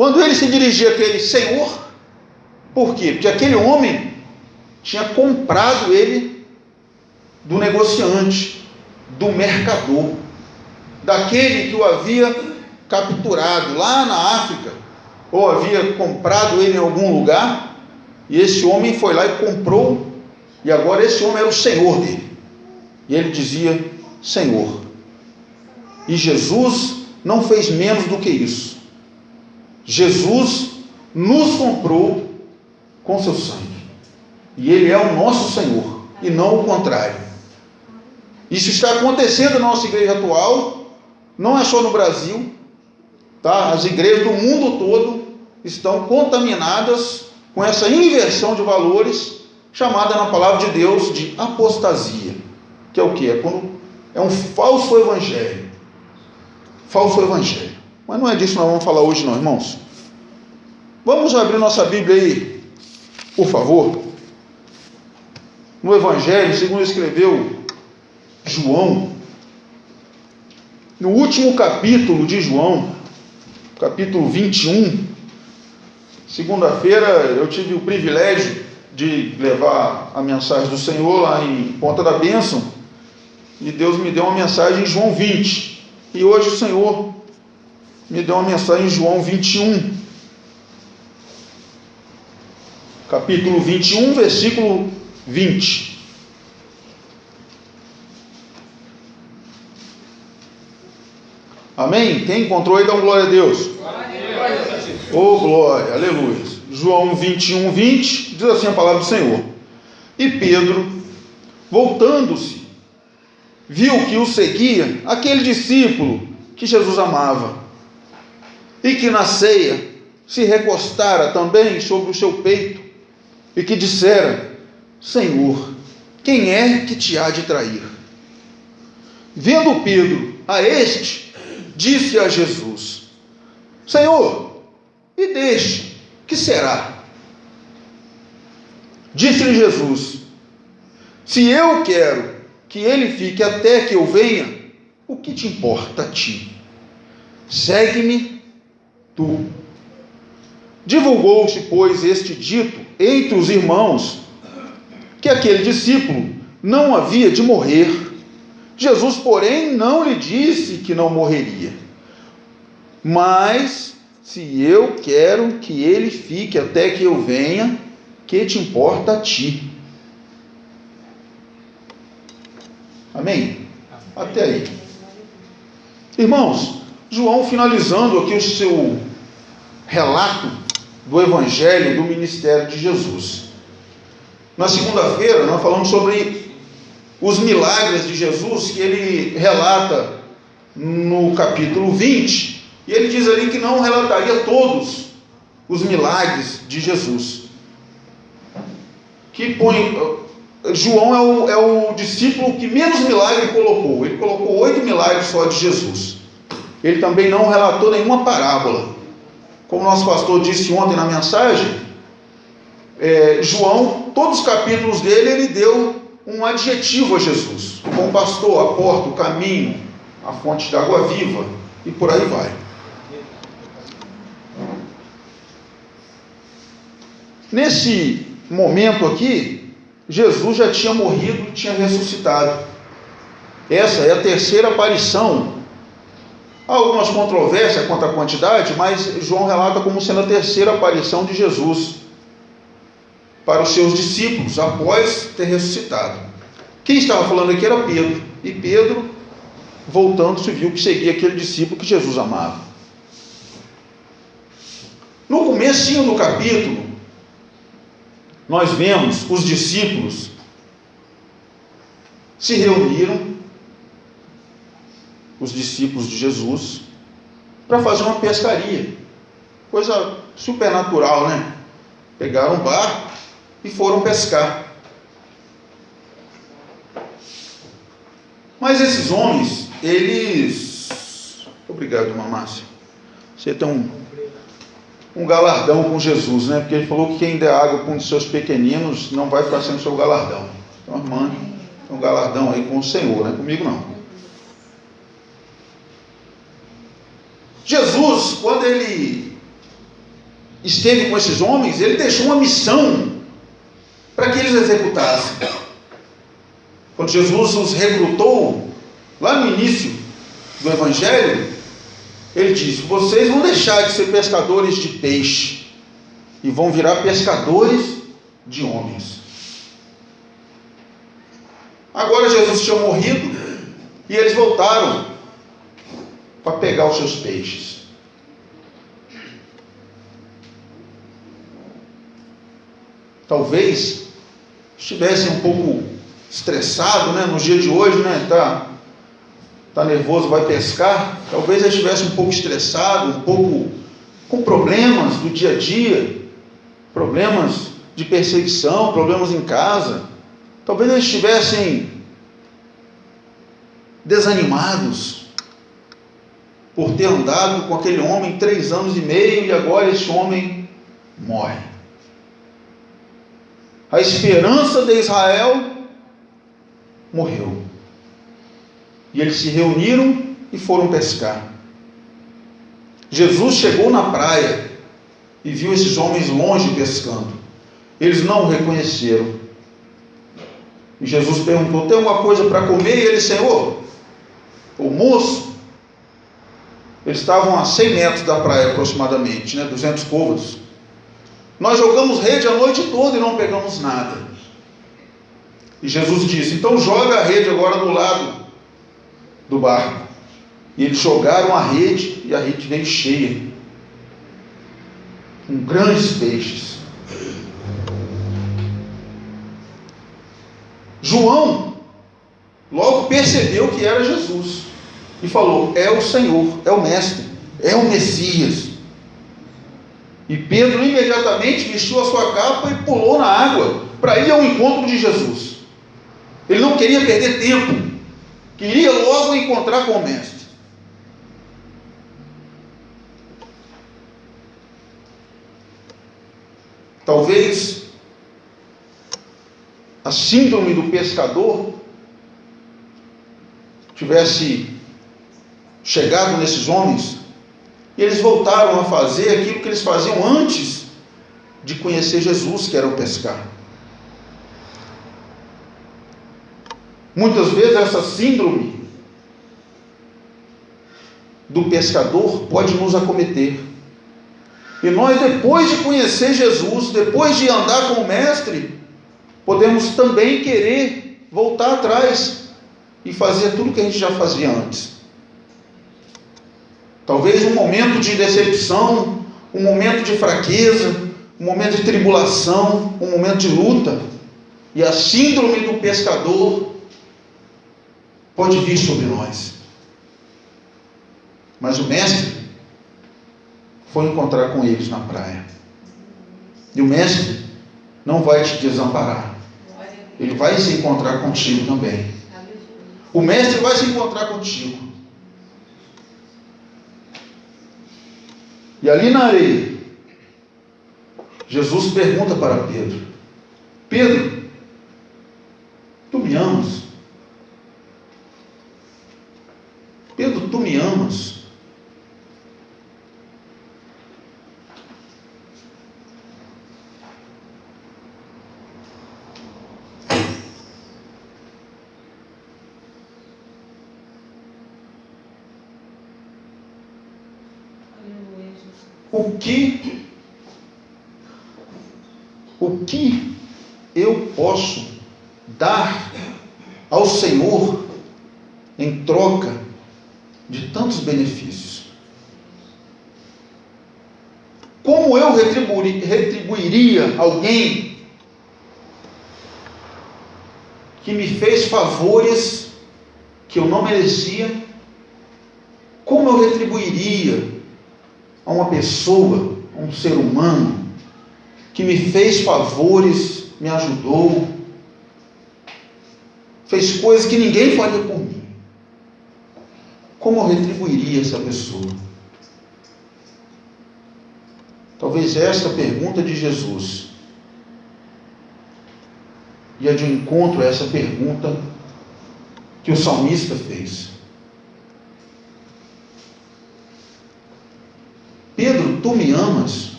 Quando ele se dirigia àquele Senhor, por quê? Porque aquele homem tinha comprado ele do negociante, do mercador, daquele que o havia capturado lá na África, ou havia comprado ele em algum lugar, e esse homem foi lá e comprou, e agora esse homem era o Senhor dele, e ele dizia Senhor. E Jesus não fez menos do que isso. Jesus nos comprou com seu sangue, e ele é o nosso Senhor, e não o contrário. Isso está acontecendo na nossa igreja atual, não é só no Brasil, tá? As igrejas do mundo todo estão contaminadas com essa inversão de valores, chamada na palavra de Deus de apostasia, que é o que? É quando é um falso evangelho. Falso evangelho. Mas não é disso que nós vamos falar hoje não, irmãos. Vamos abrir nossa Bíblia aí, por favor, no Evangelho, segundo escreveu João, no último capítulo de João, capítulo 21, segunda-feira eu tive o privilégio de levar a mensagem do Senhor lá em Ponta da Bênção, e Deus me deu uma mensagem em João 20, e hoje o Senhor me deu uma mensagem em João 21, capítulo 21, versículo 20. Amém? Quem encontrou aí, dá uma glória a Deus. Oh, glória, aleluia. João 21, 20, diz assim a palavra do Senhor. E Pedro, voltando-se, viu que o seguia aquele discípulo que Jesus amava, e que na ceia se recostara também sobre o seu peito, e que dissera: Senhor, quem é que te há de trair? Vendo Pedro a este, disse a Jesus: Senhor, e deste, que será? Disse-lhe Jesus: se eu quero que ele fique até que eu venha, o que te importa a ti? Segue-me tu. Divulgou-se, pois, este dito entre os irmãos, que aquele discípulo não havia de morrer. Jesus, porém, não lhe disse que não morreria. Mas, se eu quero que ele fique até que eu venha, que te importa a ti? Amém? Até aí. Irmãos, João finalizando aqui o seu relato do Evangelho, do ministério de Jesus. Na segunda-feira, nós falamos sobre os milagres de Jesus, que ele relata no capítulo 20, e ele diz ali que não relataria todos os milagres de Jesus. João é o discípulo que menos milagre colocou. Ele colocou 8 milagres só de Jesus. Ele também não relatou nenhuma parábola. Como nosso pastor disse ontem na mensagem, João, todos os capítulos dele, ele deu um adjetivo a Jesus: o bom pastor, a porta, o caminho, a fonte de água viva, e por aí vai. Nesse momento aqui, Jesus já tinha morrido e tinha ressuscitado. Essa é a terceira aparição. Há algumas controvérsias quanto à quantidade, mas João relata como sendo a terceira aparição de Jesus para os seus discípulos após ter ressuscitado. Quem estava falando aqui era Pedro, e Pedro, voltando-se, viu que seguia aquele discípulo que Jesus amava. No comecinho do capítulo, nós vemos os discípulos se reuniram, os discípulos de Jesus, para fazer uma pescaria, coisa supernatural, né? Pegaram um barco e foram pescar. Mas esses homens, eles... Obrigado, irmã Márcia. Você tem um galardão com Jesus, né? Porque ele falou que quem der água para um de seus pequeninos não vai ficar sem o seu galardão. Então, irmã, tem um galardão aí com o Senhor, não é comigo não. Jesus, quando ele esteve com esses homens, ele deixou uma missão para que eles executassem. Quando Jesus os recrutou, lá no início do Evangelho, ele disse: vocês vão deixar de ser pescadores de peixe e vão virar pescadores de homens. Agora Jesus tinha morrido e eles voltaram para pegar os seus peixes. Talvez estivessem um pouco estressados, né? No dia de hoje, né? Tá nervoso, vai pescar. Talvez eles estivessem um pouco estressados, um pouco com problemas do dia a dia, problemas de perseguição, problemas em casa. Talvez eles estivessem desanimados por ter andado com aquele homem 3 anos e meio e agora esse homem morre. A esperança de Israel morreu. E eles se reuniram e foram pescar. Jesus chegou na praia e viu esses homens longe pescando. Eles não o reconheceram. E Jesus perguntou: tem alguma coisa para comer? E ele: Senhor, o moço. Eles estavam a 100 metros da praia aproximadamente, 200 côvados. Nós jogamos rede a noite toda e não pegamos nada. E Jesus disse: então joga a rede agora do lado do barco. E eles jogaram a rede e a rede veio cheia, com grandes peixes. João logo percebeu que era Jesus e falou: é o Senhor, é o Mestre, é o Messias. E Pedro imediatamente vestiu a sua capa e pulou na água para ir ao encontro de Jesus. Ele não queria perder tempo, queria logo encontrar com o Mestre. Talvez a síndrome do pescador tivesse chegado nesses homens e eles voltaram a fazer aquilo que eles faziam antes de conhecer Jesus, que era o pescar. Muitas vezes essa síndrome do pescador pode nos acometer. E nós, depois de conhecer Jesus, depois de andar com o Mestre, podemos também querer voltar atrás e fazer tudo que a gente já fazia antes. Talvez um momento de decepção, um momento de fraqueza, um momento de tribulação, um momento de luta, e a síndrome do pescador pode vir sobre nós. Mas o Mestre foi encontrar com eles na praia. E o Mestre não vai te desamparar. Ele vai se encontrar contigo também. O Mestre vai se encontrar contigo. E ali na areia, Jesus pergunta para Pedro: Pedro, tu me amas? Pedro, tu me amas? O que eu posso dar ao Senhor em troca de tantos benefícios? Como eu retribuiria alguém que me fez favores que eu não merecia? Como eu retribuiria a uma pessoa, a um ser humano, que me fez favores, me ajudou, fez coisas que ninguém faria por mim? Como eu retribuiria essa pessoa? Talvez esta pergunta de Jesus ia de encontro a essa pergunta que o salmista fez. Pedro, tu me amas?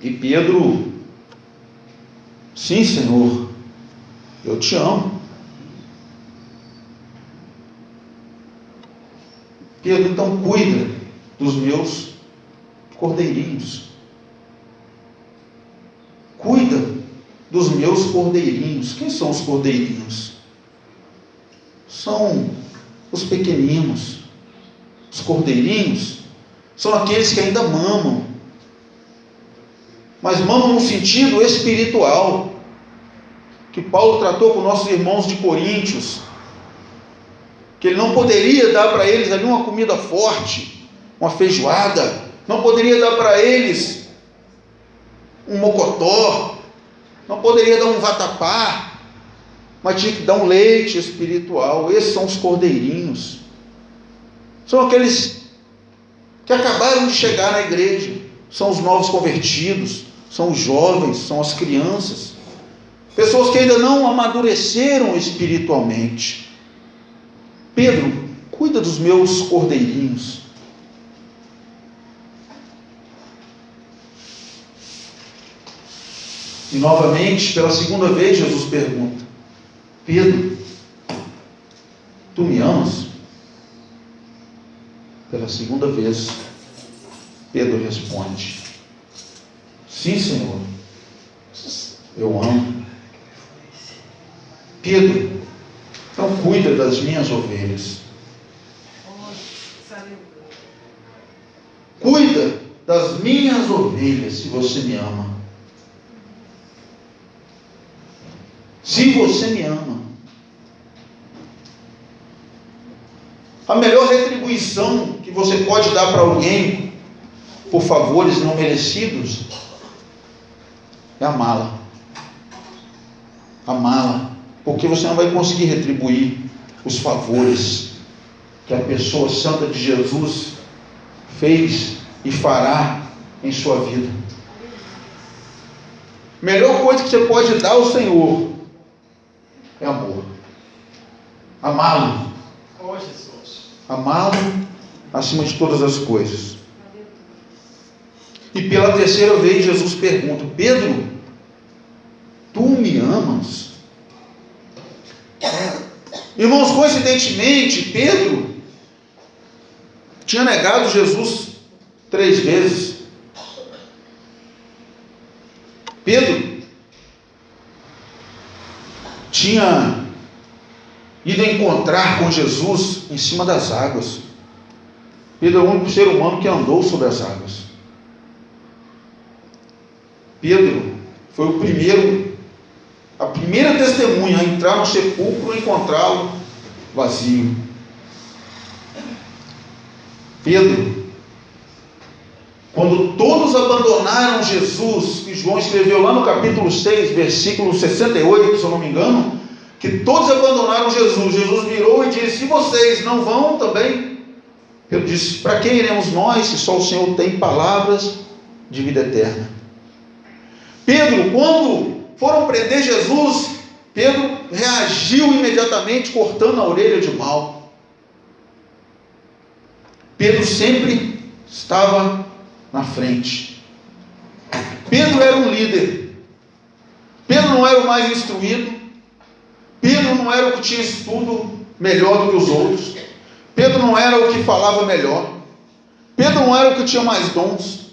E Pedro, sim, Senhor, eu te amo. Pedro, então cuida dos meus cordeirinhos. Cuida dos meus cordeirinhos. Quem são os cordeirinhos? São os pequeninos. Os cordeirinhos são aqueles que ainda mamam, mas mamam no sentido espiritual, que Paulo tratou com nossos irmãos de Coríntios, que ele não poderia dar para eles ali uma comida forte, uma feijoada, não poderia dar para eles um mocotó, não poderia dar um vatapá, mas tinha que dar um leite espiritual. Esses são os cordeirinhos. São aqueles que acabaram de chegar na igreja, são os novos convertidos, são os jovens, são as crianças, pessoas que ainda não amadureceram espiritualmente. Pedro, cuida dos meus cordeirinhos. E novamente, pela segunda vez, Jesus pergunta: Pedro, tu me amas? Pela segunda vez, Pedro responde: sim, Senhor, eu amo. Pedro, então cuida das minhas ovelhas. Cuida das minhas ovelhas, se você me ama. Se você me ama. A melhor retribuição que você pode dar para alguém por favores não merecidos é amá-la. Amá-la. Porque você não vai conseguir retribuir os favores que a pessoa santa de Jesus fez e fará em sua vida. Melhor coisa que você pode dar ao Senhor é amor. Amá-lo. Amá-lo acima de todas as coisas. E pela terceira vez Jesus pergunta: Pedro, tu me amas? Irmãos, coincidentemente, Pedro tinha negado Jesus 3 vezes. Pedro tinha ido encontrar com Jesus em cima das águas. Pedro é o único ser humano que andou sobre as águas. Pedro foi a primeira testemunha a entrar no sepulcro e encontrá-lo vazio. Pedro, quando todos abandonaram Jesus, que João escreveu lá no capítulo 6, versículo 68, se eu não me engano, que todos abandonaram Jesus, Jesus virou e disse: e vocês não vão também? Pedro disse: para quem iremos nós, se só o Senhor tem palavras de vida eterna? Pedro, quando foram prender Jesus, Pedro reagiu imediatamente, cortando a orelha de mal. Pedro sempre estava na frente. Pedro era um líder. Pedro não era o mais instruído. Pedro não era o que tinha estudo melhor do que os outros. Pedro não era o que falava melhor. Pedro não era o que tinha mais dons.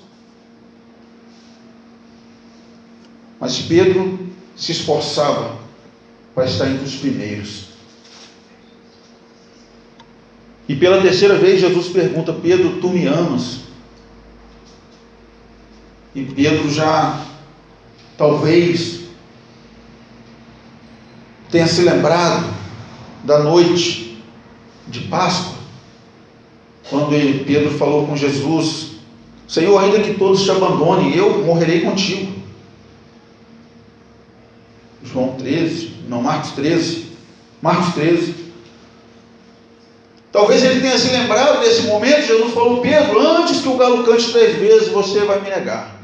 Mas Pedro se esforçava para estar entre os primeiros. E pela terceira vez Jesus pergunta: Pedro, tu me amas? E Pedro já talvez tenha se lembrado da noite de Páscoa, quando Pedro falou com Jesus: Senhor, ainda que todos te abandonem, eu morrerei contigo. Marcos 13. Talvez ele tenha se lembrado desse momento. Jesus falou: Pedro, antes que o galo cante 3 vezes, você vai me negar.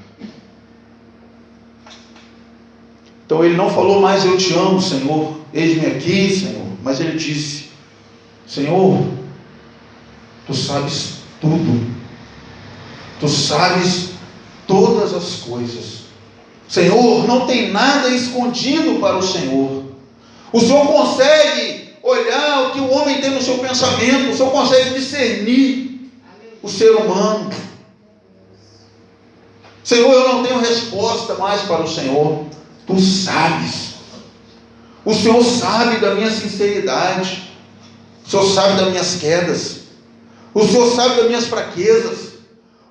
Então ele não falou mais: eu te amo, Senhor, eis-me aqui, Senhor. Mas ele disse: Senhor, tu sabes tudo. Tu sabes todas todas as coisas. Senhor, não tem nada escondido para o Senhor. O Senhor consegue olhar o que o homem tem no seu pensamento, o Senhor consegue discernir o ser humano. Senhor, eu não tenho resposta mais para o Senhor. Tu sabes. O Senhor sabe da minha sinceridade. O Senhor sabe das minhas quedas. O Senhor sabe das minhas fraquezas.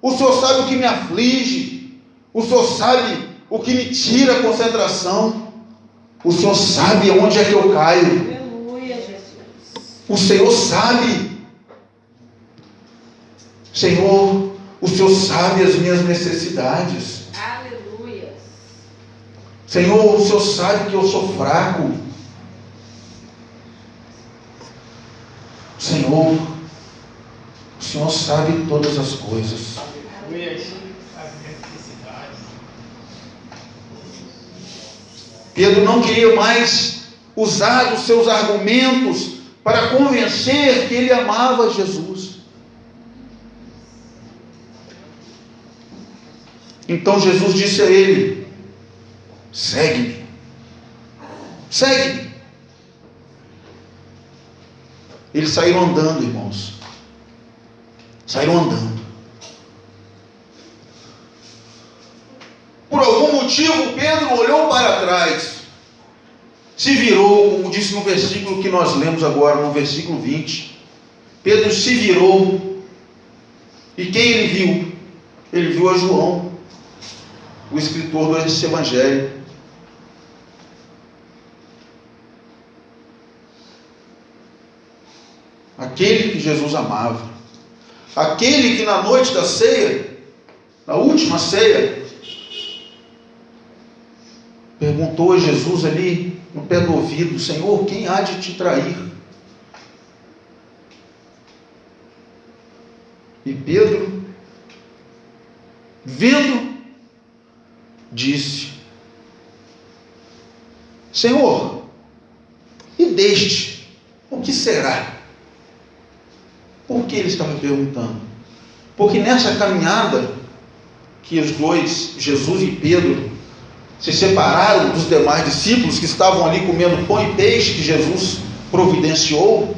O Senhor sabe o que me aflige. O Senhor sabe o que me tira a concentração. O Senhor sabe onde é que eu caio. Aleluia, Jesus. O Senhor sabe. Senhor, o Senhor sabe as minhas necessidades. Aleluia. Senhor, o Senhor sabe que eu sou fraco. Senhor, o Senhor sabe todas as coisas. Pedro não queria mais usar os seus argumentos para convencer que ele amava Jesus. Então Jesus disse a ele: segue-me, segue-me. Eles saíram andando, irmãos. Saíram andando. Por algum motivo, Pedro olhou para trás, se virou, como disse no versículo que nós lemos agora, no versículo 20. Pedro se virou, e quem ele viu? Ele viu a João, o escritor desse evangelho. Aquele que Jesus amava, aquele que na noite da ceia, na última ceia, perguntou a Jesus ali no pé do ouvido: Senhor, quem há de te trair? E Pedro, vendo, disse: Senhor, e deste, o que será? Por que ele estava perguntando? Porque nessa caminhada que os dois, Jesus e Pedro, se separaram dos demais discípulos que estavam ali comendo pão e peixe que Jesus providenciou,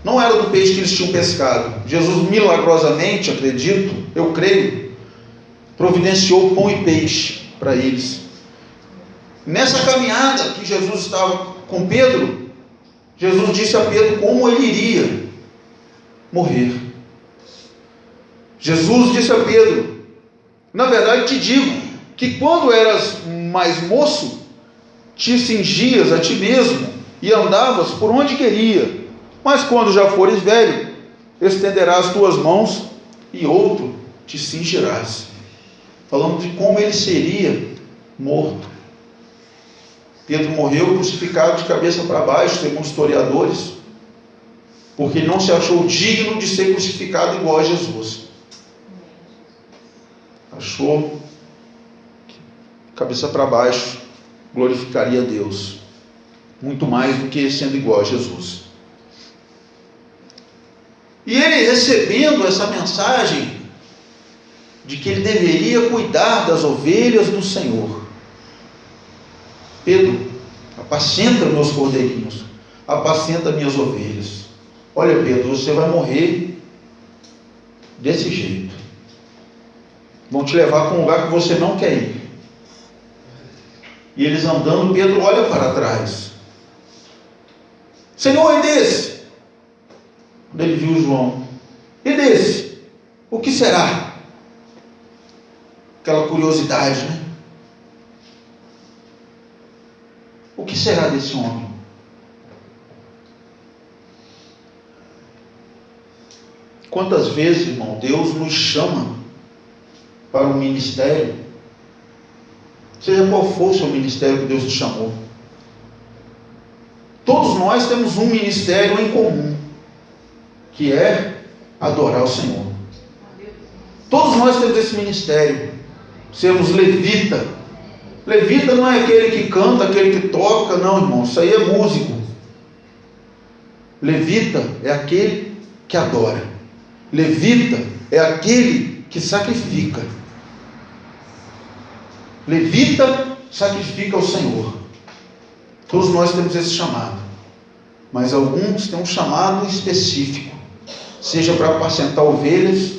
não era do peixe que eles tinham pescado. Jesus milagrosamente, acredito, eu creio, providenciou pão e peixe para eles. Nessa caminhada que Jesus estava com Pedro, Jesus disse a Pedro como ele iria morrer. Jesus disse a Pedro: na verdade te digo que quando eras mais moço, te cingias a ti mesmo e andavas por onde queria, mas quando já fores velho, estenderás tuas mãos e outro te cingirás. Falando de como ele seria morto. Pedro morreu crucificado de cabeça para baixo, segundo historiadores, porque ele não se achou digno de ser crucificado igual a Jesus. Achou que cabeça para baixo glorificaria a Deus muito mais do que sendo igual a Jesus. E ele, recebendo essa mensagem de que ele deveria cuidar das ovelhas do Senhor: Pedro, apacenta meus cordeirinhos, apacenta minhas ovelhas. Olha, Pedro, você vai morrer desse jeito. Vão te levar para um lugar que você não quer ir. E eles andando, Pedro olha para trás. Senhor, e desse? Quando ele viu João: e desse? O que será? Aquela curiosidade, né? O que será desse homem? Quantas vezes, irmão, Deus nos chama para um ministério, seja qual for o seu ministério que Deus te chamou. Todos nós temos um ministério em comum, que é adorar o Senhor. Todos nós temos esse ministério, sermos levita. Levita não é aquele que canta, aquele que toca, não, irmão, isso aí é músico. Levita é aquele que adora. Levita é aquele que sacrifica. Levita sacrifica ao Senhor. Todos nós temos esse chamado, mas alguns têm um chamado específico, seja para apacentar ovelhas,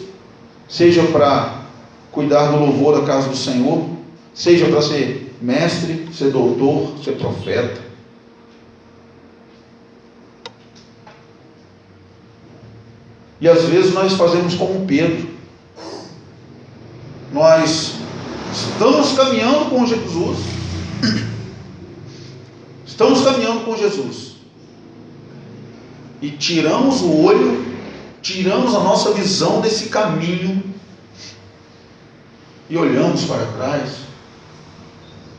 seja para cuidar do louvor da casa do Senhor, seja para ser mestre, ser doutor, ser profeta. E às vezes nós fazemos como Pedro. Nós estamos caminhando com Jesus. Estamos caminhando com Jesus. E tiramos o olho, tiramos a nossa visão desse caminho e olhamos para trás,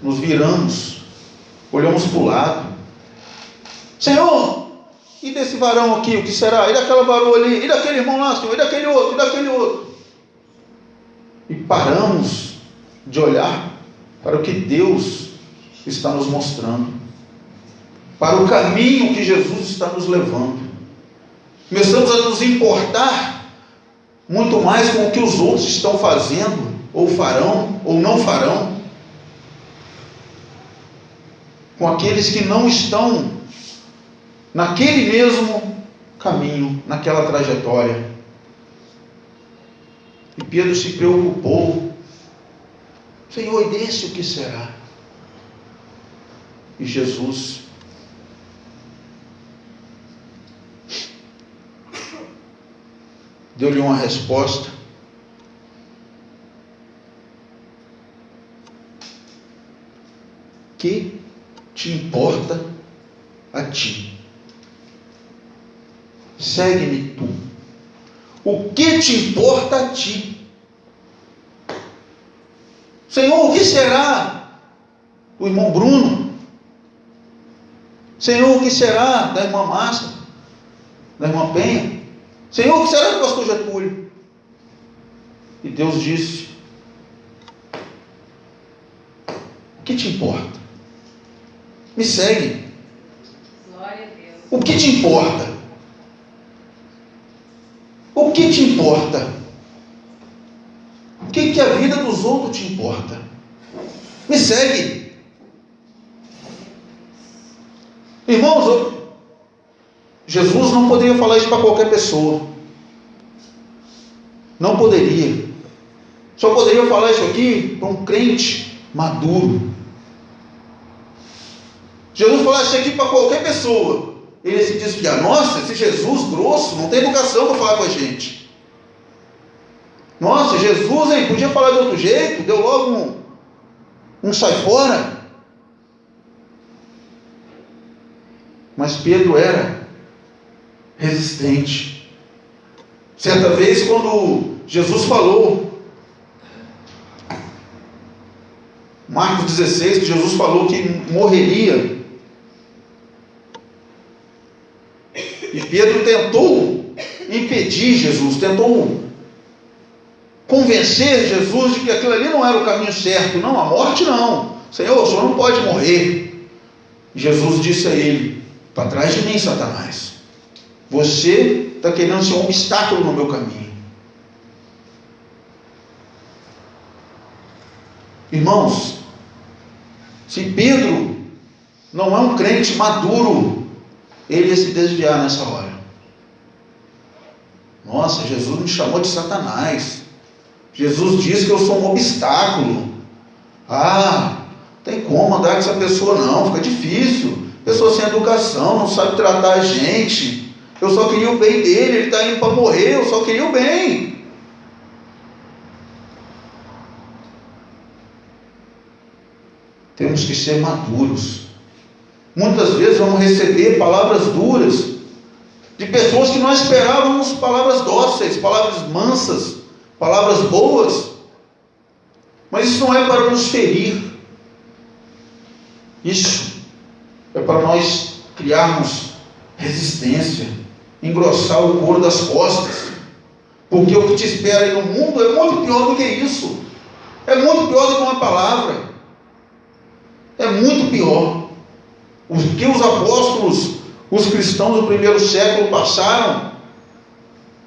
nos viramos, olhamos para o lado. Senhor, e desse varão aqui, o que será? E daquela varoa ali? E daquele irmão lá, Senhor? E daquele outro? E daquele outro? E paramos de olhar para o que Deus está nos mostrando, para o caminho que Jesus está nos levando. Começamos a nos importar muito mais com o que os outros estão fazendo, ou farão, ou não farão, com aqueles que não estão naquele mesmo caminho, naquela trajetória. E Pedro se preocupou. Senhor, e desse o que será? E Jesus deu-lhe uma resposta. Que te importa a ti? Segue-me tu. O que te importa a ti? Senhor, o que será do irmão Bruno? Senhor, o que será da irmã Márcia? Da irmã Penha? Senhor, o que será do pastor Getúlio? E Deus disse: o que te importa? Me segue. Glória a Deus. O que te importa? O que te importa? O que a vida dos outros te importa? Me segue. Irmãos, Jesus não poderia falar isso para qualquer pessoa. Não poderia. Só poderia falar isso aqui para um crente maduro. Jesus falasse isso aqui para qualquer pessoa, ele ia se desviar. Nossa, esse Jesus grosso, não tem educação para falar com a gente. Nossa, Jesus, hein, podia falar de outro jeito, deu logo um sai fora. Mas Pedro era resistente. Certa vez, quando Jesus falou, Marcos 16, que Jesus falou que morreria, e Pedro tentou impedir Jesus, tentou convencer Jesus de que aquilo ali não era o caminho certo. Não, a morte não. Senhor, o senhor não pode morrer. E Jesus disse a ele: para trás de mim, Satanás. Você está querendo ser um obstáculo no meu caminho. Irmãos, se Pedro não é um crente maduro, ele ia se desviar nessa hora. Nossa, Jesus me chamou de Satanás. Jesus disse que eu sou um obstáculo. Tem como andar com essa pessoa não, fica difícil. Pessoa sem educação, não sabe tratar a gente. Eu só queria o bem dele, ele está indo para morrer, eu só queria o bem. Temos que ser maduros. Muitas vezes vamos receber palavras duras de pessoas que nós esperávamos palavras dóceis, palavras mansas, palavras boas, mas isso não é para nos ferir. Isso é para nós criarmos resistência, engrossar o couro das costas, porque o que te espera aí no mundo é muito pior do que isso. É muito pior do que uma palavra. É muito pior. O que os apóstolos, os cristãos do primeiro século passaram,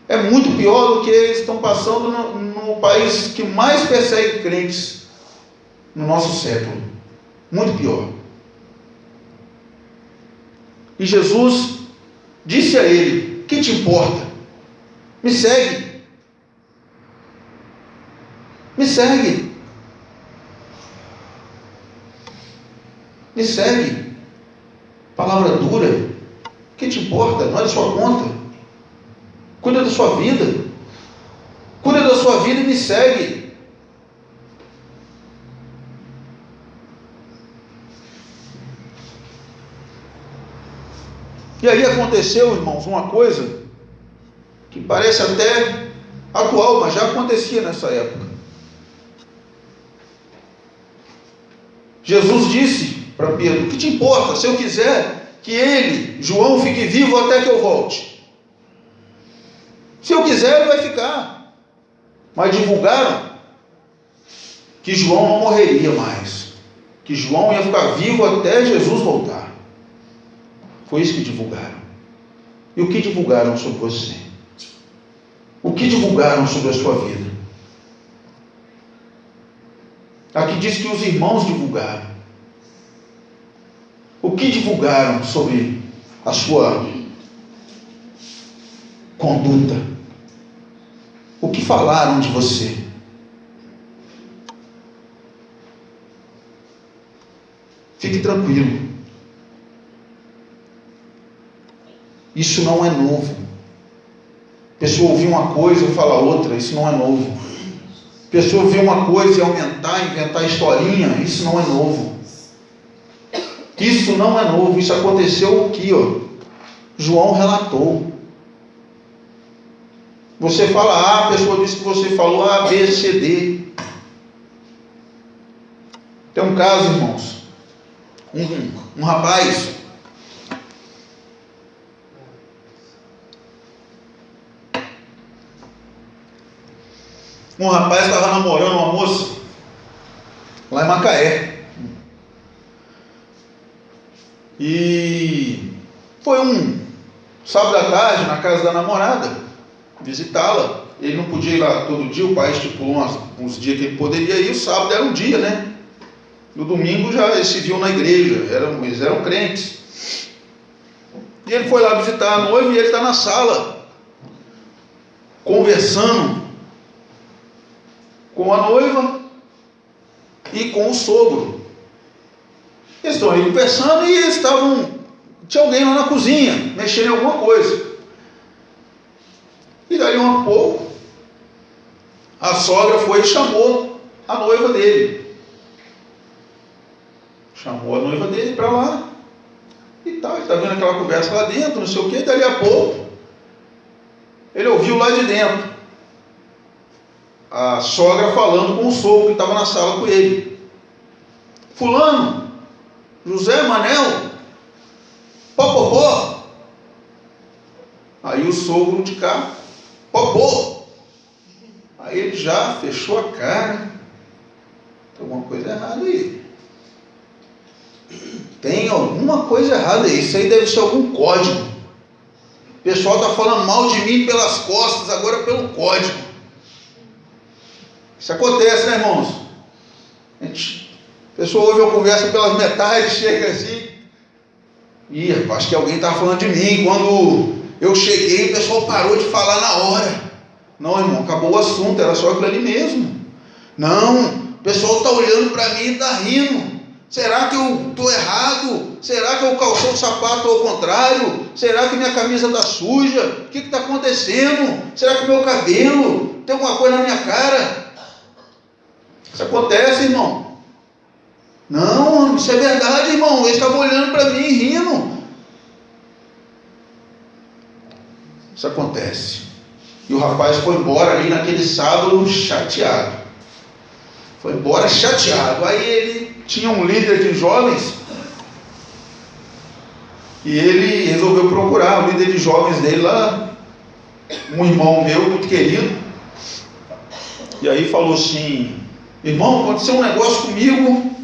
é muito pior do que eles estão passando no país que mais persegue crentes. no nosso século. Muito pior. E Jesus disse a ele: que te importa? Me segue. Me segue. Me segue. Palavra dura. Que te importa? Não é da sua conta. Cuida da sua vida. Cuida da sua vida e me segue. E aí aconteceu, irmãos, uma coisa que parece até atual, mas já acontecia nessa época. Jesus disse para Pedro: o que te importa se eu quiser que ele, João, fique vivo até que eu volte? Se eu quiser, ele vai ficar. Mas divulgaram que João não morreria mais, que João ia ficar vivo até Jesus voltar. Foi isso que divulgaram. E o que divulgaram sobre você? O que divulgaram sobre a sua vida? Aqui diz que os irmãos divulgaram. O que divulgaram sobre a sua conduta? O que falaram de você? Fique tranquilo. Isso não é novo. A pessoa ouvir uma coisa e falar outra, isso não é novo. A pessoa ouvir uma coisa e aumentar, inventar historinha, isso não é novo. Isso não é novo. Isso aconteceu aqui, ó. João relatou. Você fala A, a pessoa disse que você falou A, B, C, D. Tem um caso, irmãos. Um rapaz. Um rapaz estava namorando uma moça lá em Macaé. E foi um sábado à tarde na casa da namorada visitá-la. Ele não podia ir lá todo dia, o pai estipulou uns dias que ele poderia ir. O sábado era um dia, né? No domingo já eles se viam na igreja, eles eram crentes. E ele foi lá visitar a noiva e ele está na sala conversando com a noiva e com o sogro. Eles estão ali conversando e eles tinha alguém lá na cozinha, mexendo em alguma coisa. E daí um pouco, a sogra foi e chamou a noiva dele. Chamou a noiva dele para lá. E tal, ele está vendo aquela conversa lá dentro, não sei o que, e dali a pouco, ele ouviu lá de dentro a sogra falando com o sogro que estava na sala com ele. Fulano, José, Manel, popopó. Aí o sogro de cá, popô. Aí ele já fechou a cara. Tem alguma coisa errada aí. Tem alguma coisa errada aí. Isso aí deve ser algum código. O pessoal está falando mal de mim pelas costas, agora pelo código. Isso acontece, né, irmãos? A pessoa ouve uma conversa pelas metades, chega assim. Ih, acho que alguém estava falando de mim. Quando eu cheguei, o pessoal parou de falar na hora. Não, irmão, acabou o assunto, era só aquilo ali mesmo. Não, o pessoal está olhando para mim e está rindo. Será que eu estou errado? Será que eu calçou o sapato ao contrário? Será que minha camisa está suja? O que está acontecendo? Será que meu cabelo tem alguma coisa na minha cara? Isso acontece, irmão. Não, isso é verdade, irmão. Eles estavam olhando para mim e rindo. Isso acontece. E o rapaz foi embora ali naquele sábado chateado. Foi embora chateado. Aí ele tinha um líder de jovens e ele resolveu procurar o líder de jovens dele lá, um irmão meu muito querido. E aí falou assim: irmão, aconteceu um negócio comigo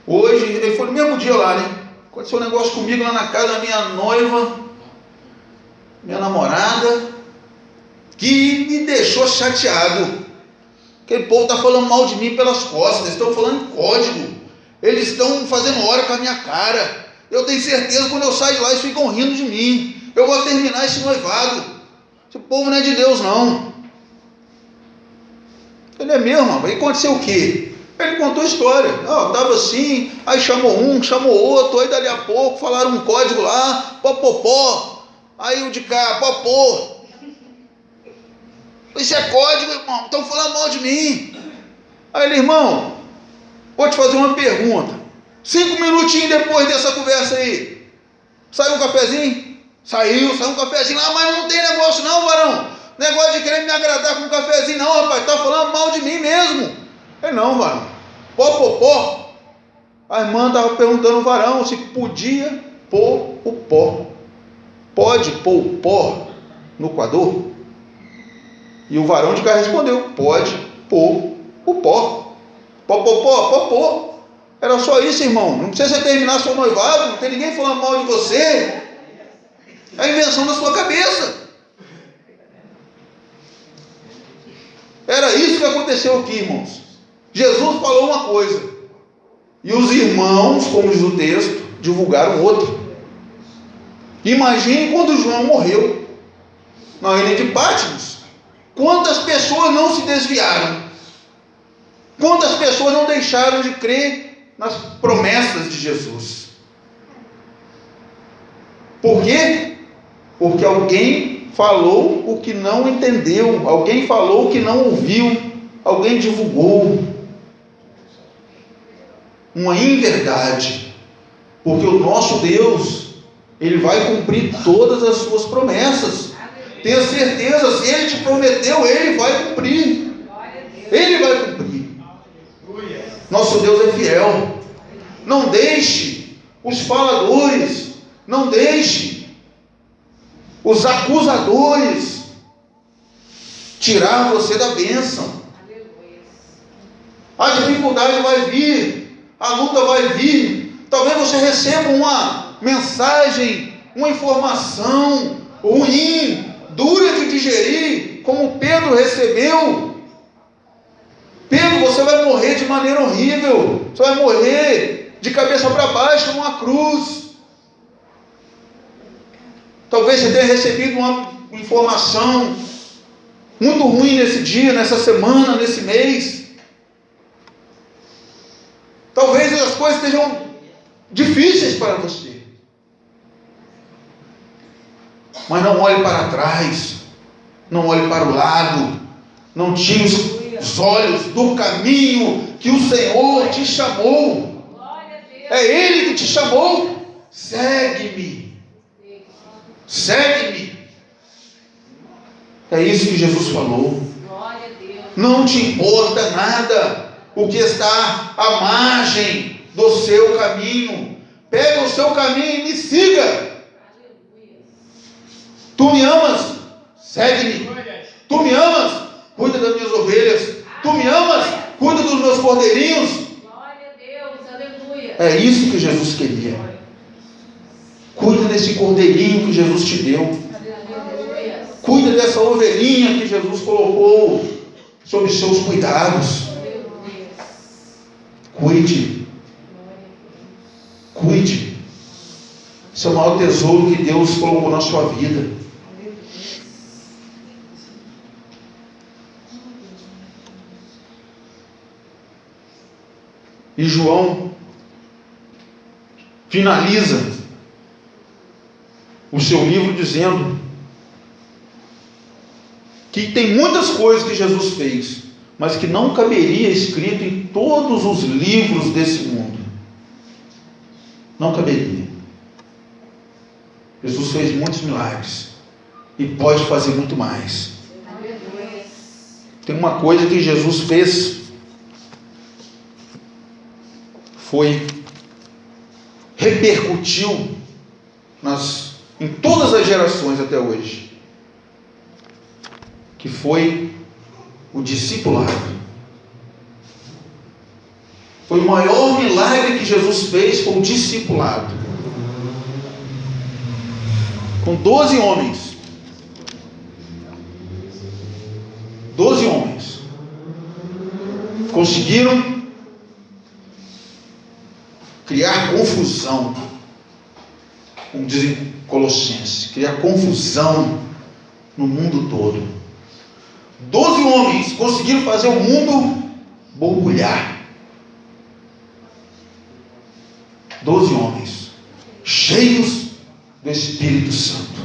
hoje. Ele foi no mesmo dia lá, né? Aconteceu um negócio comigo lá na casa da minha noiva, minha namorada, que me deixou chateado. Aquele povo está falando mal de mim pelas costas, eles estão falando em código, eles estão fazendo hora com a minha cara. Eu tenho certeza que quando eu saio de lá eles ficam rindo de mim. Eu vou terminar esse noivado. Esse povo não é de Deus, não. Ele é mesmo, aí aconteceu o quê? Ele contou a história. Estava assim, aí chamou um, chamou outro, aí dali a pouco falaram um código lá, popopó. Aí o de cá, popô. Isso é código, irmão, estão falando mal de mim. Aí ele, irmão, vou te fazer uma pergunta. 5 minutinhos depois dessa conversa aí, saiu um cafezinho? Saiu um cafezinho lá, mas não tem negócio não, varão. Negócio de querer me agradar com um cafezinho não, rapaz, tá falando mal de mim mesmo. Ele, não, varão, pó. A irmã estava perguntando ao varão se podia pôr o pó. Pode pôr o pó no coador? E o varão de cá respondeu, pode pôr o pó. Pó. Era só isso, irmão. Não precisa você terminar seu noivado, não tem ninguém falando mal de você. É a invenção da sua cabeça. Era isso que aconteceu aqui, irmãos. Jesus falou uma coisa, e os irmãos, como diz o texto, divulgaram outra. Imagine quando João morreu na ilha de Patmos. Quantas pessoas não se desviaram? Quantas pessoas não deixaram de crer nas promessas de Jesus? Por quê? Porque alguém falou o que não entendeu, alguém falou o que não ouviu, alguém divulgou uma inverdade. Porque o nosso Deus, Ele vai cumprir todas as suas promessas. Tenha certeza, se Ele te prometeu, Ele vai cumprir. Ele vai cumprir. Nosso Deus é fiel. Não deixe os faladores, não deixe os acusadores tirar você da bênção. A dificuldade vai vir, a luta vai vir. Talvez você receba uma mensagem, uma informação ruim, dura de digerir, como Pedro recebeu. Pedro, você vai morrer de maneira horrível, você vai morrer de cabeça para baixo numa cruz. Talvez você tenha recebido uma informação muito ruim nesse dia, nessa semana, nesse mês. Talvez as coisas estejam difíceis para você. Mas não olhe para trás, não olhe para o lado, não tire os olhos do caminho que o Senhor te chamou. É Ele que te chamou. Segue-me. Segue-me. É isso que Jesus falou. Não te importa nada o que está à margem do seu caminho. Pega o seu caminho e me siga. Tu me amas? Segue-me. Tu me amas? Cuida das minhas ovelhas. Tu me amas? Cuida dos meus cordeirinhos. Glória a Deus, aleluia. É isso que Jesus queria. Cuida desse cordeirinho que Jesus te deu. Aleluia. Cuida dessa ovelhinha que Jesus colocou sob seus cuidados. Aleluia. Cuide. Cuide. Esse é o maior tesouro que Deus colocou na sua vida. E João finaliza o seu livro dizendo que tem muitas coisas que Jesus fez, mas que não caberia escrito em todos os livros desse mundo. Não caberia. Jesus fez muitos milagres e pode fazer muito mais. Tem uma coisa que Jesus fez, repercutiu em todas as gerações até hoje, que foi o discipulado. Foi o maior milagre que Jesus fez, foi o discipulado. Com 12 homens. 12 homens. conseguiram criar confusão, como dizem Colossenses, criar confusão no mundo todo. 12 homens conseguiram fazer o mundo borbulhar. 12 homens cheios do Espírito Santo.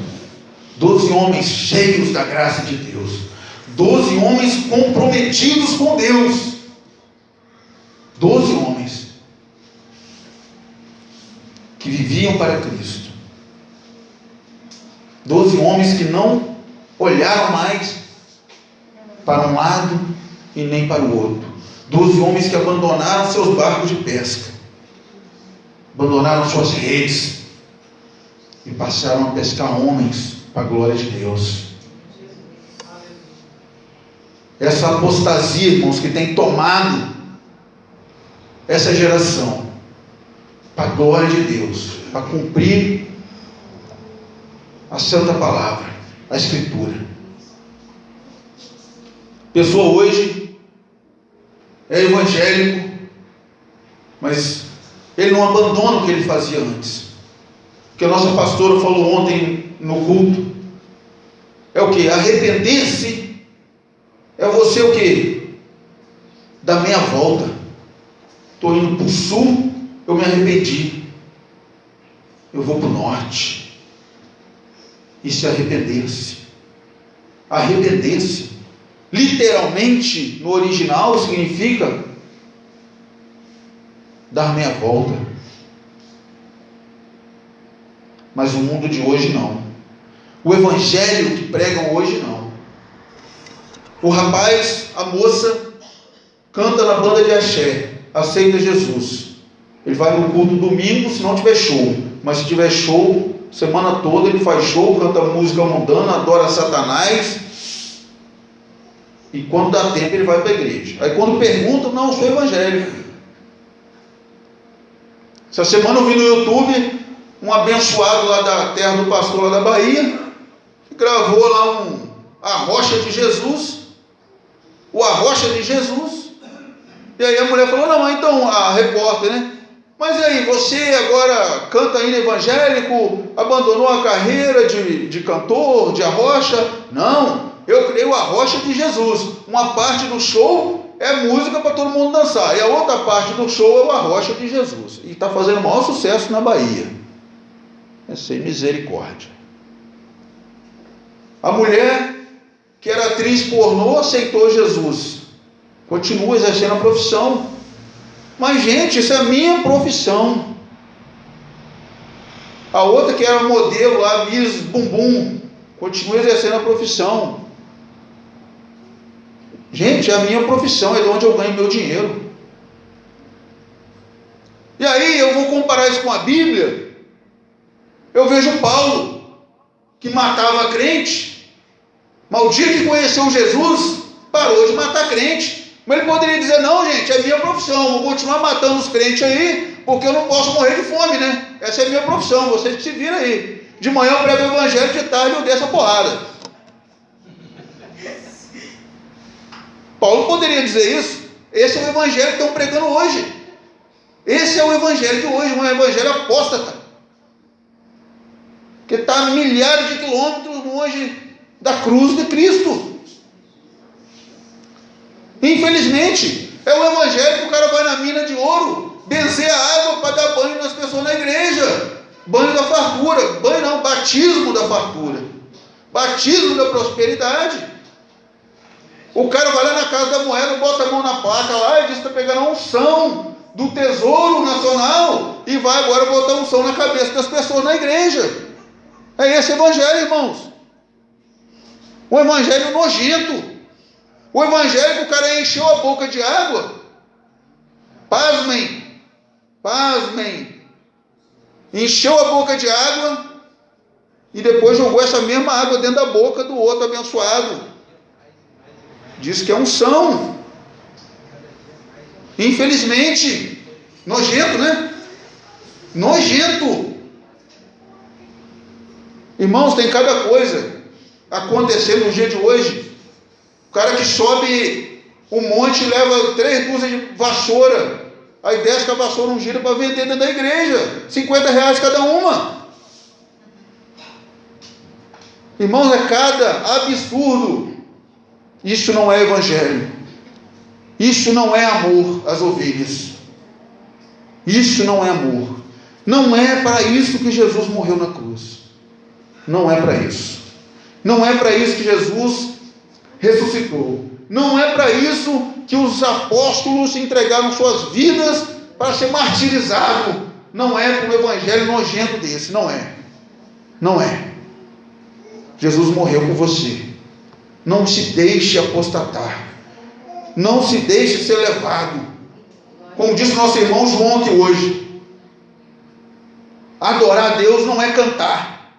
12 homens cheios da graça de Deus. 12 homens comprometidos com Deus. 12 homens que viviam para Cristo. 12 homens que não olharam mais para um lado e nem para o outro. 12 homens que abandonaram seus barcos de pesca, abandonaram suas redes e passaram a pescar homens para a glória de Deus. Essa apostasia, irmãos, que tem tomado essa geração, para a glória de Deus, para cumprir a santa palavra, a Escritura. A pessoa hoje é evangélico, mas ele não abandona o que ele fazia antes. O que a nossa pastora falou ontem no culto é o que? Arrepender-se é você o que? Dar meia volta. Estou indo para o sul, eu me arrependi, eu vou para o norte. Isso é arrepender-se. Arrepender-se, literalmente no original, significa dar meia volta. Mas o mundo de hoje não. O evangelho que pregam hoje não. O rapaz, a moça, canta na banda de axé, aceita Jesus. Ele vai no culto domingo se não tiver show. Mas se tiver show, semana toda ele faz show, canta música mundana, adora Satanás. E quando dá tempo ele vai para a igreja. Aí quando perguntam, não, eu sou evangélico. Essa semana eu vi no YouTube um abençoado lá da terra do pastor lá da Bahia, que gravou lá a rocha de Jesus, o Arrocha de Jesus. E aí a mulher falou, não, então a repórter, né? Mas e aí, você agora canta ainda evangélico, abandonou a carreira de cantor, de arrocha? Não, eu criei o Arrocha de Jesus. Uma parte do show é música para todo mundo dançar, e a outra parte do show é o Arrocha de Jesus. E está fazendo o maior sucesso na Bahia. É sem misericórdia. A mulher que era atriz pornô aceitou Jesus, continua exercendo a profissão. Mas gente, isso é a minha profissão. A outra que era modelo lá, Miss Bumbum, continua exercendo a profissão. Gente, é a minha profissão, é de onde eu ganho meu dinheiro. E aí eu vou comparar isso com a Bíblia. Eu vejo Paulo, que matava crente, mas o dia que conheceu Jesus, parou de matar crente. Mas ele poderia dizer, não gente, é minha profissão, vou continuar matando os crentes aí, porque eu não posso morrer de fome, né? Essa é a minha profissão, vocês que se viram aí. De manhã eu prego o evangelho, de tarde eu desço a porrada. Paulo poderia dizer isso. Esse é o evangelho que estão pregando hoje. Esse é o evangelho de hoje, um evangelho apóstata, que está a milhares de quilômetros longe da cruz de Cristo. Infelizmente, é o evangelho que o cara vai na mina de ouro, benzer a água para dar banho nas pessoas na igreja. Banho da fartura, banho não, batismo da fartura, batismo da prosperidade. O cara vai lá na casa da moeda, bota a mão na placa lá e diz que está pegando a unção do Tesouro Nacional e vai agora botar unção na cabeça das pessoas na igreja. É esse evangelho, irmãos. O evangelho nojento. O evangelho que o cara encheu a boca de água. Pasmem. Pasmem. Encheu a boca de água e depois jogou essa mesma água dentro da boca do outro abençoado. Diz que é unção. Infelizmente. Nojento, né? Nojento. Irmãos, tem cada coisa acontecendo no dia de hoje. O cara que sobe O monte leva 3 dúzias de vassoura. Aí desce com a vassoura ungida para vender dentro da igreja. R$50 cada uma. Irmãos, é cada absurdo. Isso não é evangelho. Isso não é amor às ovelhas. Isso não é amor. Não é para isso que Jesus morreu na cruz. Não é para isso. Não é para isso que Jesus ressuscitou. Não é para isso que os apóstolos entregaram suas vidas para ser martirizado. Não é para um evangelho nojento desse. Não é. Não é. Jesus morreu por você. Não se deixe apostatar. Não se deixe ser levado. Como disse nosso irmão João aqui hoje. Adorar a Deus não é cantar.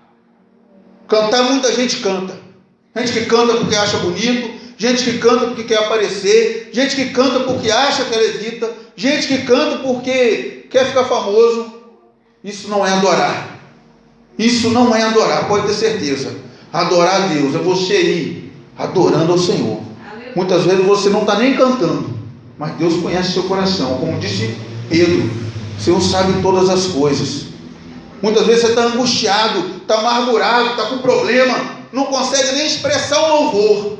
Cantar muita gente canta. Gente que canta porque acha bonito. Gente que canta porque quer aparecer. Gente que canta porque acha que é levita. Gente que canta porque quer ficar famoso. Isso não é adorar. Isso não é adorar, pode ter certeza. Adorar a Deus é você ir adorando ao Senhor. Muitas vezes você não está nem cantando, mas Deus conhece seu coração. Como disse Pedro, o Senhor sabe todas as coisas. Muitas vezes você está angustiado, está amargurado, está com problema, não consegue nem expressar o louvor,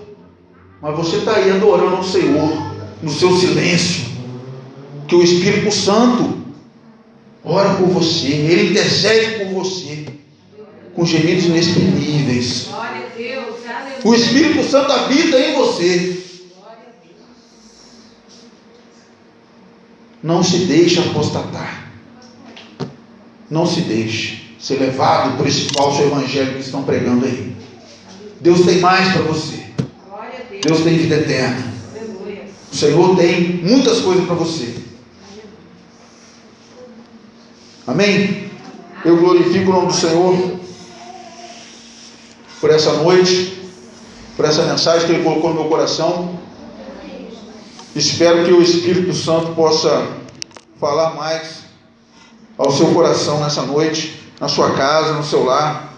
mas você está aí adorando ao Senhor no seu silêncio, que o Espírito Santo ora por você, Ele intercede por você com gemidos inexprimíveis. O Espírito Santo habita em você. Não se deixe apostatar. Não se deixe ser levado por esse falso evangelho que estão pregando aí. Deus tem mais para você. Deus tem vida eterna. O Senhor tem muitas coisas para você. Amém? Eu glorifico o nome do Senhor por essa noite, por essa mensagem que Ele colocou no meu coração. Espero que o Espírito Santo possa falar mais ao seu coração nessa noite, na sua casa, no seu lar.